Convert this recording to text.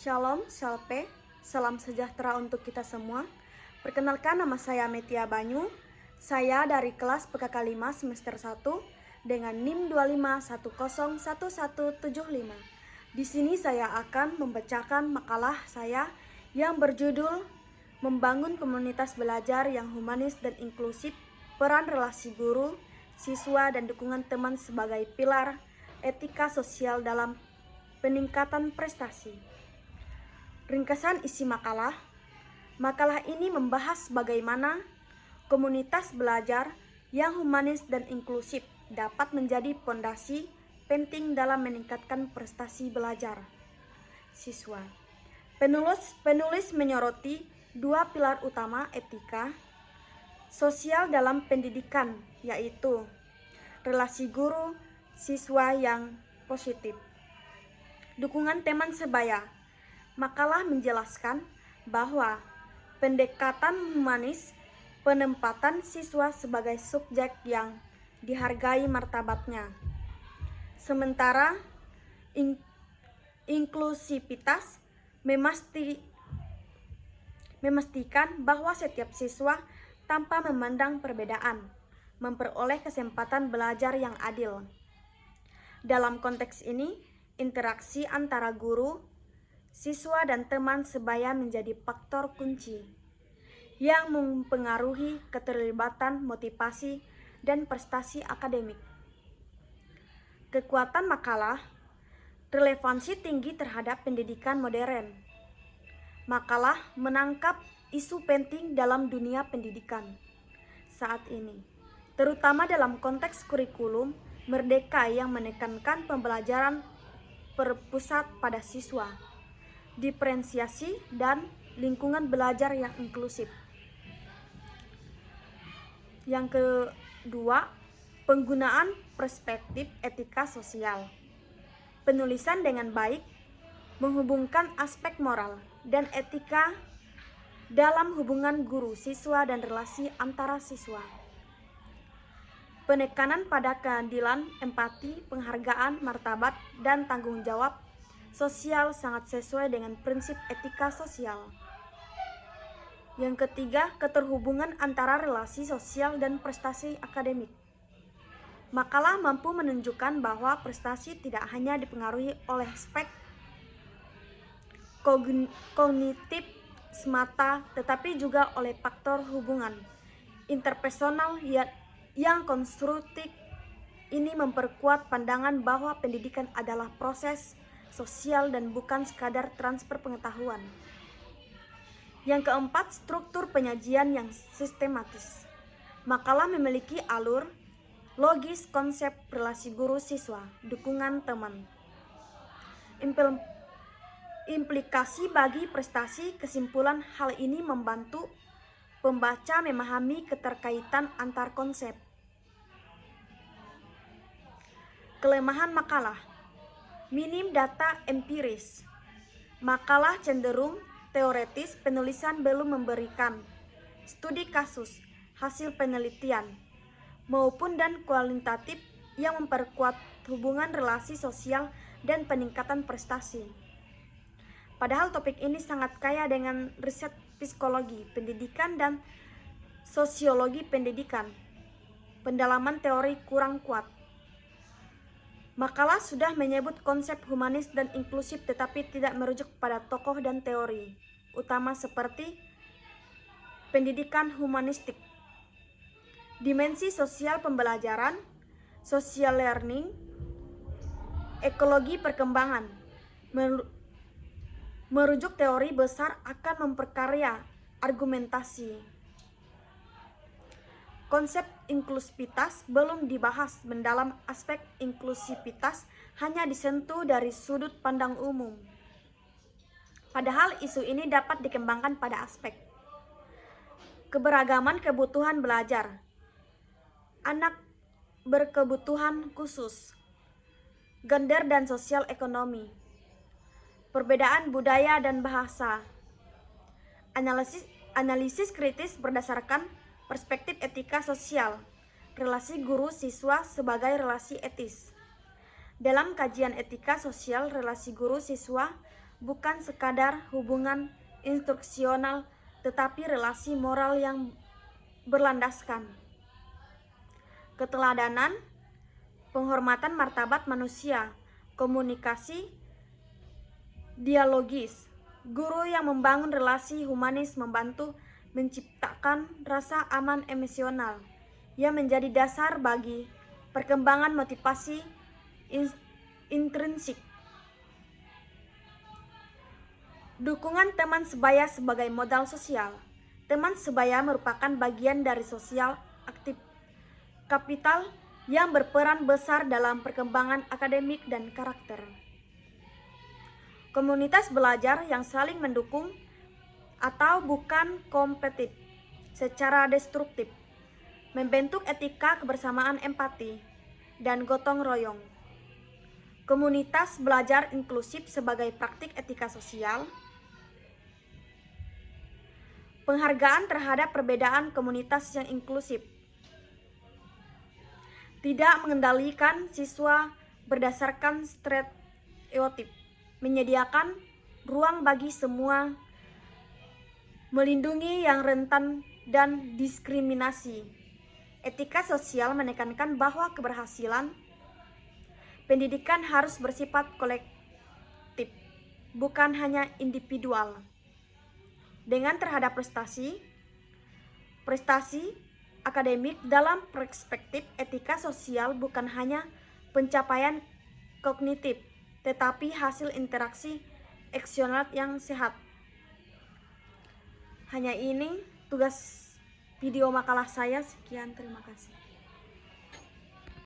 Shalom, Shalpe, salam sejahtera untuk kita semua. Perkenalkan, nama saya Metia Banyu. Saya dari kelas PKK 5 semester 1 dengan NIM 25101175. Di sini saya akan membacakan makalah saya yang berjudul Membangun Komunitas Belajar yang Humanis dan Inklusif, Peran Relasi Guru, Siswa, dan Dukungan Teman sebagai Pilar Etika Sosial dalam Peningkatan Prestasi. Ringkasan isi makalah. Makalah ini membahas bagaimana komunitas belajar yang humanis dan inklusif dapat menjadi fondasi penting dalam meningkatkan prestasi belajar siswa. Penulis menyoroti dua pilar utama etika sosial dalam pendidikan, yaitu relasi guru siswa yang positif, dukungan teman sebaya. Makalah menjelaskan bahwa pendekatan humanis penempatan siswa sebagai subjek yang dihargai martabatnya, sementara inklusivitas memastikan bahwa setiap siswa tanpa memandang perbedaan memperoleh kesempatan belajar yang adil. Dalam konteks ini, interaksi antara guru, siswa, dan teman sebaya menjadi faktor kunci yang mempengaruhi keterlibatan, motivasi, dan prestasi akademik. Kekuatan makalah, relevansi tinggi terhadap pendidikan modern. Makalah menangkap isu penting dalam dunia pendidikan saat ini, terutama dalam konteks kurikulum merdeka yang menekankan pembelajaran berpusat pada siswa, diferensiasi, dan lingkungan belajar yang inklusif. Yang kedua, penggunaan perspektif etika sosial. Penulisan dengan baik menghubungkan aspek moral dan etika dalam hubungan guru, siswa, dan relasi antara siswa. Penekanan pada keadilan, empati, penghargaan, martabat, dan tanggung jawab sosial sangat sesuai dengan prinsip etika sosial. Yang ketiga, keterhubungan antara relasi sosial dan prestasi akademik. Makalah mampu menunjukkan bahwa prestasi tidak hanya dipengaruhi oleh aspek kognitif semata, tetapi juga oleh faktor hubungan interpersonal yang konstruktif. Ini memperkuat pandangan bahwa pendidikan adalah proses sosial dan bukan sekadar transfer pengetahuan. Yang keempat, struktur penyajian yang sistematis. Makalah memiliki alur logis, konsep relasi guru siswa, dukungan teman, implikasi bagi prestasi. Kesimpulan hal ini membantu pembaca memahami keterkaitan antar konsep. Kelemahan makalah, minim data empiris. Makalah cenderung teoretis, penulisan belum memberikan studi kasus, hasil penelitian, maupun dan kualitatif yang memperkuat hubungan relasi sosial dan peningkatan prestasi. Padahal topik ini sangat kaya dengan riset psikologi pendidikan dan sosiologi pendidikan. Pendalaman teori kurang kuat. Makalah sudah menyebut konsep humanis dan inklusif tetapi tidak merujuk pada tokoh dan teori utama seperti pendidikan humanistik, dimensi sosial pembelajaran, social learning, ekologi perkembangan. Merujuk teori besar akan memperkaya argumentasi. Konsep inklusivitas belum dibahas mendalam. Aspek inklusivitas hanya disentuh dari sudut pandang umum. Padahal isu ini dapat dikembangkan pada aspek keberagaman kebutuhan belajar, anak berkebutuhan khusus, gender dan sosial ekonomi, perbedaan budaya dan bahasa, analisis kritis berdasarkan perspektif etika sosial, relasi guru siswa sebagai relasi etis. Dalam kajian etika sosial relasi guru siswa, bukan sekadar hubungan instruksional, tetapi relasi moral yang berlandaskan keteladanan, penghormatan martabat manusia, komunikasi dialogis. Guru yang membangun relasi humanis membantu menciptakan rasa aman emosional yang menjadi dasar bagi perkembangan motivasi intrinsik. Dukungan teman sebaya sebagai modal sosial. Teman sebaya merupakan bagian dari sosial aktif kapital yang berperan besar dalam perkembangan akademik dan karakter. Komunitas belajar yang saling mendukung atau bukan kompetitif secara destruktif, membentuk etika kebersamaan empati dan gotong royong. Komunitas belajar inklusif sebagai praktik etika sosial. Penghargaan terhadap perbedaan komunitas yang inklusif. Tidak mengendalikan siswa berdasarkan stereotip, menyediakan ruang bagi semua, melindungi yang rentan dan diskriminasi. Etika sosial menekankan bahwa keberhasilan pendidikan harus bersifat kolektif, bukan hanya individual. Dengan terhadap prestasi akademik dalam perspektif etika sosial bukan hanya pencapaian kognitif, tetapi hasil interaksi eksternal yang sehat. Hanya ini tugas video makalah saya. Sekian, terima kasih.